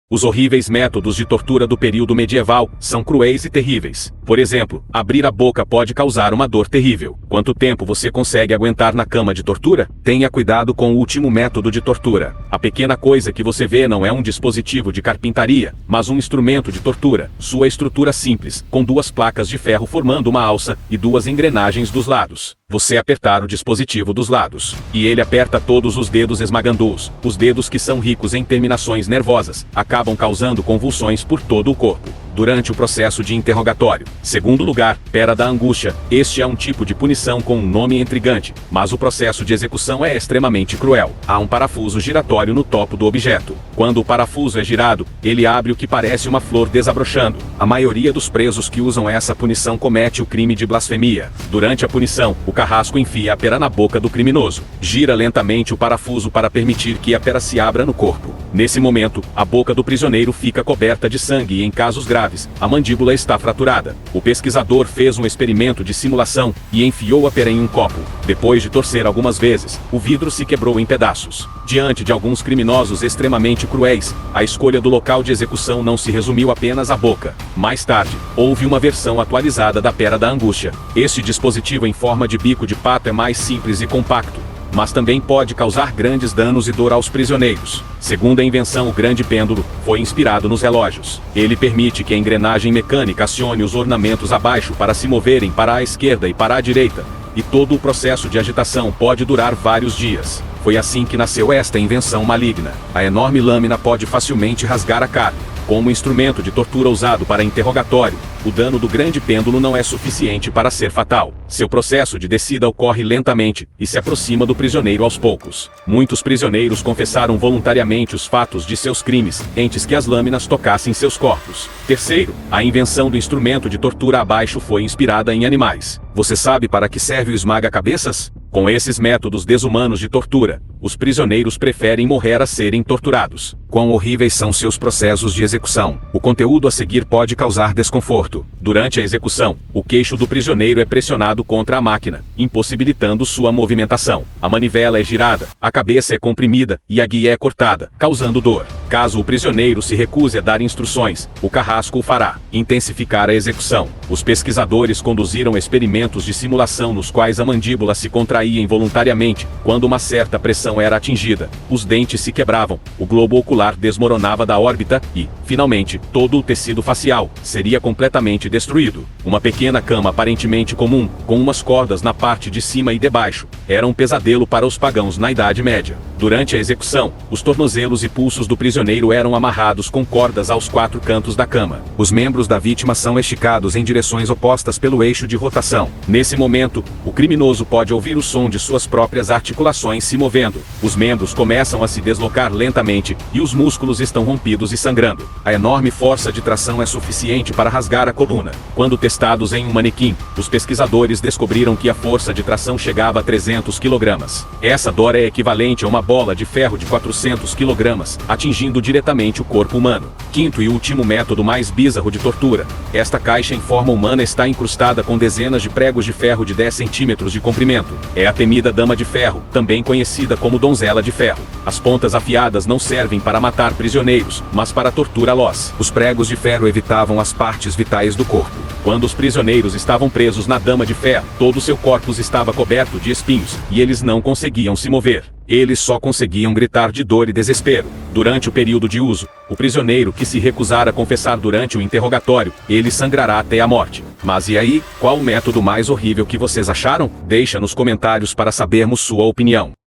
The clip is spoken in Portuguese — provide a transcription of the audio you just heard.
Os horríveis métodos de tortura do período medieval são cruéis e terríveis. Por exemplo, abrir a boca pode causar uma dor terrível. Quanto tempo você consegue aguentar na cama de tortura? Tenha cuidado com o último método de tortura. A pequena coisa que você vê não é um dispositivo de carpintaria, mas um instrumento de tortura. Sua estrutura simples, com duas placas de ferro formando uma alça e duas engrenagens dos lados. Você apertar o dispositivo dos lados, e ele aperta todos os dedos esmagando-os. Os dedos que são ricos em terminações nervosas acabam causando convulsões por todo o corpo durante o processo de interrogatório. Segundo lugar, pera da angústia. Este é um tipo de punição com um nome intrigante, mas o processo de execução é extremamente cruel. Há um parafuso giratório no topo do objeto. Quando o parafuso é girado, ele abre o que parece uma flor desabrochando. A maioria dos presos que usam essa punição comete o crime de blasfemia. Durante a punição, o carrasco enfia a pera na boca do criminoso. Gira lentamente o parafuso para permitir que a pera se abra no corpo. Nesse momento, a boca do prisioneiro fica coberta de sangue e, em casos graves, a mandíbula está fraturada. O pesquisador fez um experimento de simulação e enfiou a pera em um copo. Depois de torcer algumas vezes, o vidro se quebrou em pedaços. Diante de alguns criminosos extremamente cruéis, a escolha do local de execução não se resumiu apenas à boca. Mais tarde, houve uma versão atualizada da pera da angústia. Este dispositivo em forma de bico de pato é mais simples e compacto, mas também pode causar grandes danos e dor aos prisioneiros. Segundo a invenção, o grande pêndulo foi inspirado nos relógios. Ele permite que a engrenagem mecânica acione os ornamentos abaixo para se moverem para a esquerda e para a direita, e todo o processo de agitação pode durar vários dias. Foi assim que nasceu esta invenção maligna. A enorme lâmina pode facilmente rasgar a carne. Como instrumento de tortura usado para interrogatório, o dano do grande pêndulo não é suficiente para ser fatal. Seu processo de descida ocorre lentamente e se aproxima do prisioneiro aos poucos. Muitos prisioneiros confessaram voluntariamente os fatos de seus crimes, antes que as lâminas tocassem seus corpos. Terceiro, a invenção do instrumento de tortura abaixo foi inspirada em animais. Você sabe para que serve o esmaga-cabeças? Com esses métodos desumanos de tortura, os prisioneiros preferem morrer a serem torturados. Quão horríveis são seus processos de execução. O conteúdo a seguir pode causar desconforto. Durante a execução, o queixo do prisioneiro é pressionado contra a máquina, impossibilitando sua movimentação. A manivela é girada, a cabeça é comprimida e a guia é cortada, causando dor. Caso o prisioneiro se recuse a dar instruções, o carrasco o fará. Intensificar a execução. Os pesquisadores conduziram experimentos de simulação nos quais a mandíbula se contraía involuntariamente quando uma certa pressão era atingida. Os dentes se quebravam, o globo ocular desmoronava da órbita e, finalmente, todo o tecido facial seria completamente destruído. Uma pequena cama aparentemente comum, com umas cordas na parte de cima e debaixo, era um pesadelo para os pagãos na Idade Média. Durante a execução, os tornozelos e pulsos do prisioneiro eram amarrados com cordas aos quatro cantos da cama. Os membros da vítima são esticados em direções opostas pelo eixo de rotação. Nesse momento, o criminoso pode ouvir o som de suas próprias articulações se movendo. Os membros começam a se deslocar lentamente e os músculos estão rompidos e sangrando. A enorme força de tração é suficiente para rasgar a coluna. Quando testados em um manequim, os pesquisadores descobriram que a força de tração chegava a 300 kg. Essa dor é equivalente a uma bola de ferro de 400 kg, atingindo diretamente o corpo humano. Quinto e último método mais bizarro de tortura. Esta caixa em forma humana está incrustada com dezenas de pregos de ferro de 10 centímetros de comprimento. É a temida Dama de Ferro, também conhecida como Donzela de Ferro. As pontas afiadas não servem para matar prisioneiros, mas para torturá-los. Os pregos de ferro evitavam as partes vitais do corpo. Quando os prisioneiros estavam presos na Dama de Ferro, todo seu corpus estava coberto de espinhos, e eles não conseguiam se mover. Eles só conseguiam gritar de dor e desespero. Durante o período de uso, o prisioneiro que se recusar a confessar durante o interrogatório, ele sangrará até a morte. Mas e aí, qual o método mais horrível que vocês acharam? Deixa nos comentários para sabermos sua opinião.